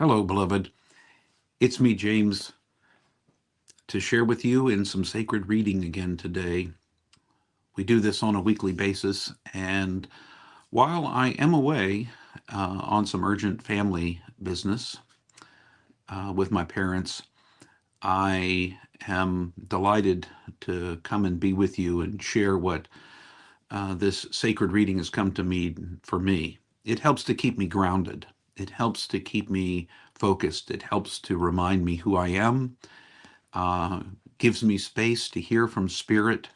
Hello, beloved. It's me, James, to share with you in some sacred reading again today. We do this on a weekly basis, and while I am away on some urgent family business with my parents, I am delighted to come and be with you and share what this sacred reading has come to mean for me. It helps to keep me grounded. It helps to keep me focused. It helps to remind me who I am, uh, gives me space to hear from Spirit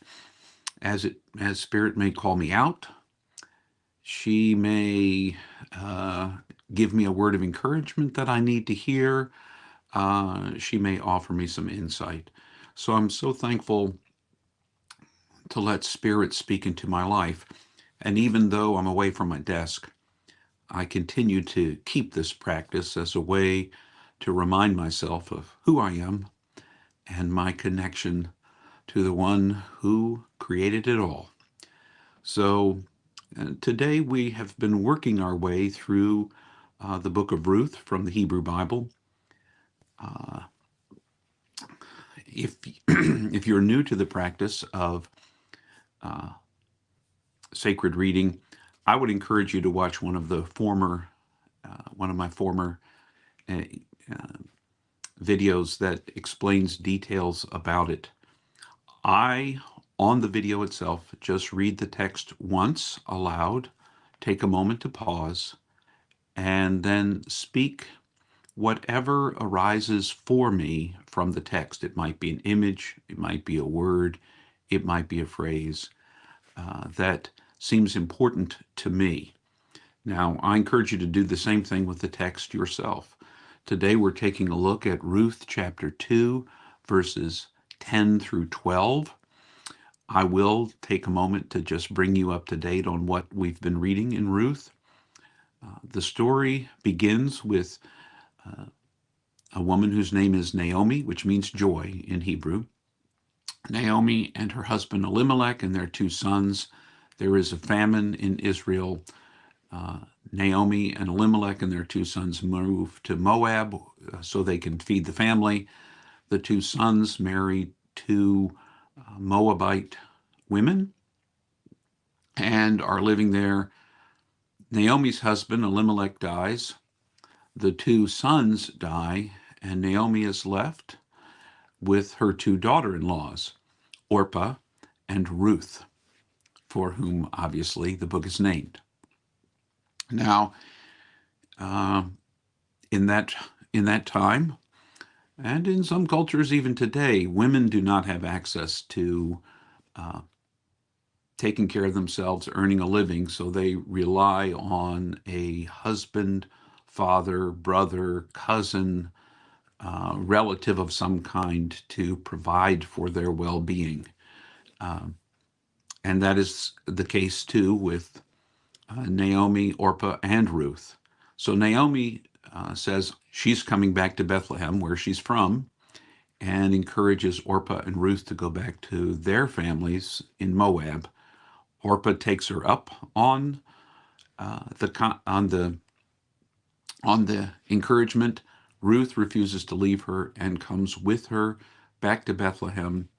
as Spirit may call me out. She may give me a word of encouragement that I need to hear. She may offer me some insight. So I'm so thankful to let Spirit speak into my life. And even though I'm away from my desk, I continue to keep this practice as a way to remind myself of who I am and my connection to the one who created it all. So today we have been working our way through the book of Ruth from the Hebrew Bible. Uh, if if you're new to the practice of uh, sacred reading, I would encourage you to watch one of my former uh, uh, videos that explains details about it. I, on the video itself, just read the text once aloud, take a moment to pause, and then speak whatever arises for me from the text. It might be an image, it might be a word, it might be a phrase that seems important to me. Now, I encourage you to do the same thing with the text yourself. Today, we're taking a look at Ruth chapter 2, verses 10 through 12. I will take a moment to just bring you up to date on what we've been reading in Ruth. The story begins with a woman whose name is Naomi, which means joy in Hebrew. Naomi and her husband Elimelech and their two sons. There is a famine in Israel. Uh, Naomi and Elimelech and their two sons move to Moab so they can feed the family. The two sons marry two Moabite women and are living there. Naomi's husband Elimelech dies. The two sons die, and Naomi is left with her two daughter-in-laws, Orpah and Ruth, for whom obviously the book is named. Now, uh, in that time, and in some cultures even today, women do not have access to uh, taking care of themselves, earning a living, so they rely on a husband, father, brother, cousin, relative of some kind to provide for their well-being. Um, and that is the case too with Naomi, Orpah, and Ruth. So Naomi says she's coming back to Bethlehem, where she's from, and encourages Orpah and Ruth to go back to their families in Moab. Orpah takes her up on the encouragement. Ruth refuses to leave her and comes with her back to Bethlehem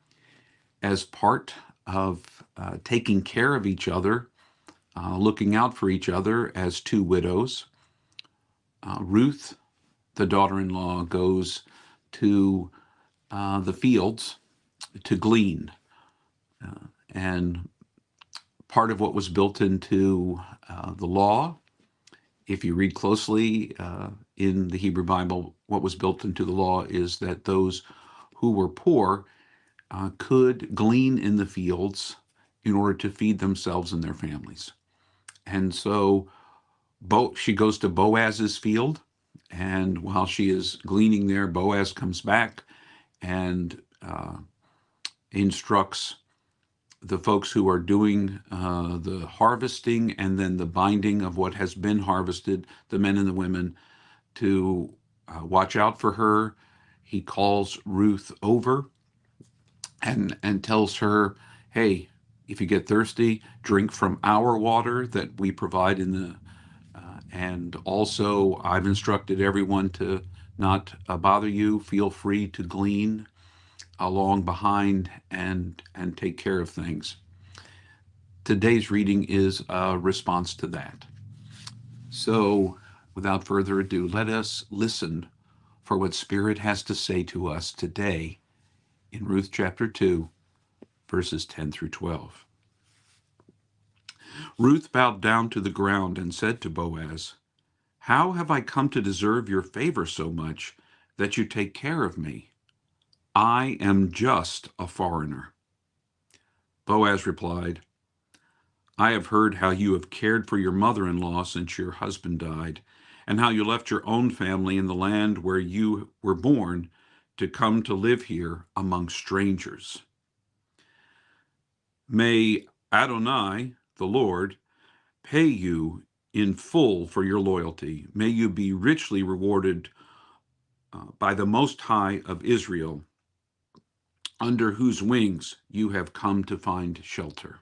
as part of taking care of each other, looking out for each other as two widows. Ruth, the daughter-in-law, goes to the fields to glean. And part of what was built into the law, if you read closely in the Hebrew Bible, what was built into the law is that those who were poor could glean in the fields in order to feed themselves and their families. And so she goes to Boaz's field, and while she is gleaning there, Boaz comes back and instructs the folks who are doing the harvesting and then the binding of what has been harvested, the men and the women, to watch out for her. He calls Ruth over and tells her, hey, if you get thirsty, drink from our water that we provide And also, I've instructed everyone to not bother you. Feel free to glean along behind and take care of things. Today's reading is a response to that. So, without further ado, let us listen for what Spirit has to say to us today in Ruth chapter 2, verses 10 through 12. Ruth bowed down to the ground and said to Boaz, "How have I come to deserve your favor so much that you take care of me? I am just a foreigner." Boaz replied, "I have heard how you have cared for your mother-in-law since your husband died, and how you left your own family in the land where you were born to come to live here among strangers. May Adonai, the Lord, pay you in full for your loyalty. May you be richly rewarded by the Most High of Israel, under whose wings you have come to find shelter."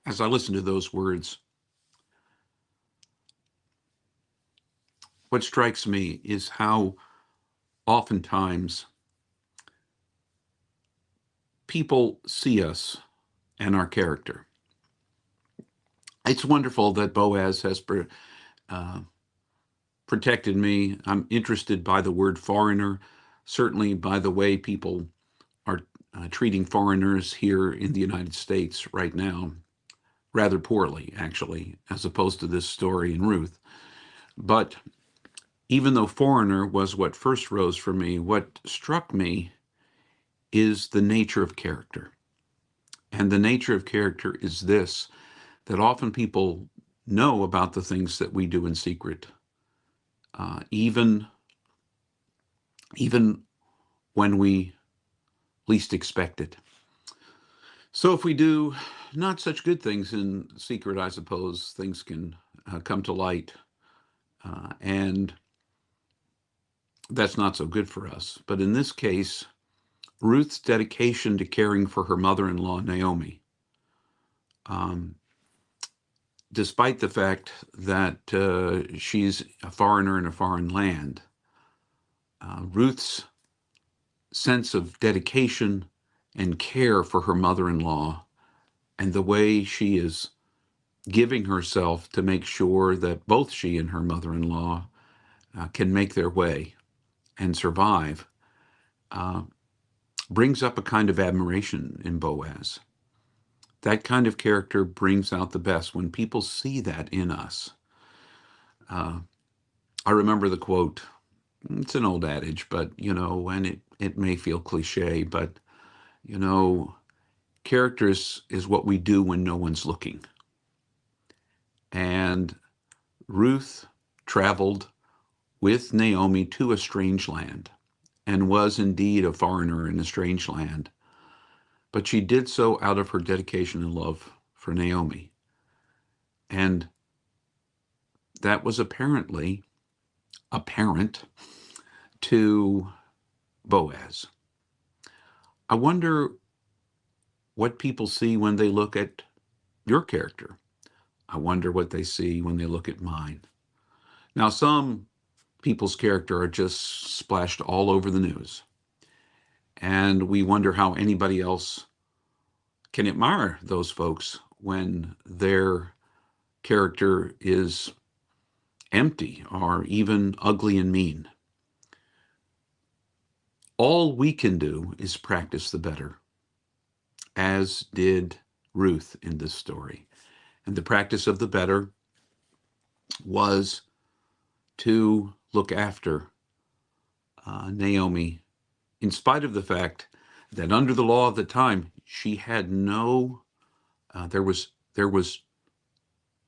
As I listen to those words, what strikes me is how oftentimes people see us and our character. It's wonderful that Boaz has uh, protected me. I'm interested by the word foreigner, certainly by the way people are treating foreigners here in the United States right now, rather poorly, actually, as opposed to this story in Ruth. But even though foreigner was what first rose for me, what struck me is the nature of character. And the nature of character is this, that often people know about the things that we do in secret, even when we least expect it. So if we do not such good things in secret, I suppose things can come to light, and that's not so good for us. But in this case, Ruth's dedication to caring for her mother-in-law, Naomi, um, despite the fact that she's a foreigner in a foreign land, Ruth's sense of dedication and care for her mother-in-law and the way she is giving herself to make sure that both she and her mother-in-law can make their way and survive uh, brings up a kind of admiration in Boaz. That kind of character brings out the best when people see that in us. Uh, I remember the quote. It's an old adage, but, and it may feel cliche, but, you know, character is what we do when no one's looking. And Ruth traveled with Naomi to a strange land and was indeed a foreigner in a strange land. But she did so out of her dedication and love for Naomi. And that was apparent to Boaz. I wonder what people see when they look at your character. I wonder what they see when they look at mine. Now, some people's character are just splashed all over the news. And we wonder how anybody else can admire those folks when their character is empty or even ugly and mean. All we can do is practice the better, as did Ruth in this story. And the practice of the better was to look after Naomi, in spite of the fact that under the law of the time, she had there was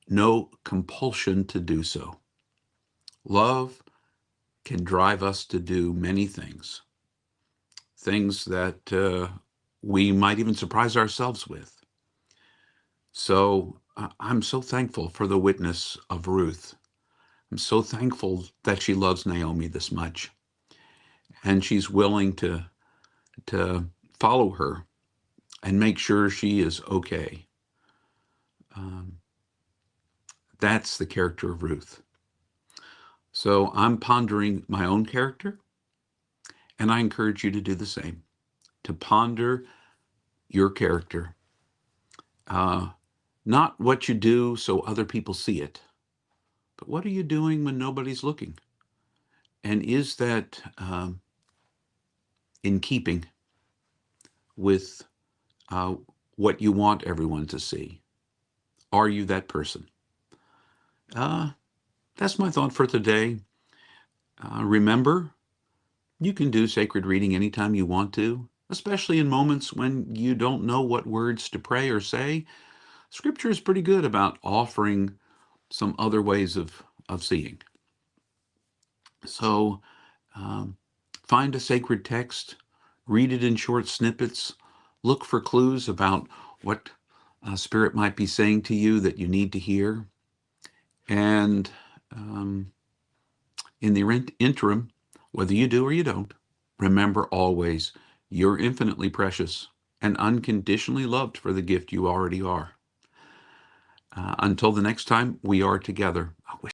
no compulsion to do so. Love can drive us to do many things that we might even surprise ourselves with. So I'm so thankful for the witness of Ruth I'm so thankful that she loves Naomi this much, and she's willing to follow her and make sure she is okay. Um, that's the character of Ruth. So I'm pondering my own character, and I encourage you to do the same, to ponder your character. Uh, Not what you do so other people see it, but what are you doing when nobody's looking? And is that in keeping with uh, what you want everyone to see? Are you that person? Uh, that's my thought for today. Remember, you can do sacred reading anytime you want to, especially in moments when you don't know what words to pray or say. Scripture is pretty good about offering some other ways of seeing. So find a sacred text, read it in short snippets, look for clues about what Spirit might be saying to you that you need to hear. And in the interim, whether you do or you don't, remember always you're infinitely precious and unconditionally loved for the gift you already are. Until the next time we are together, I wish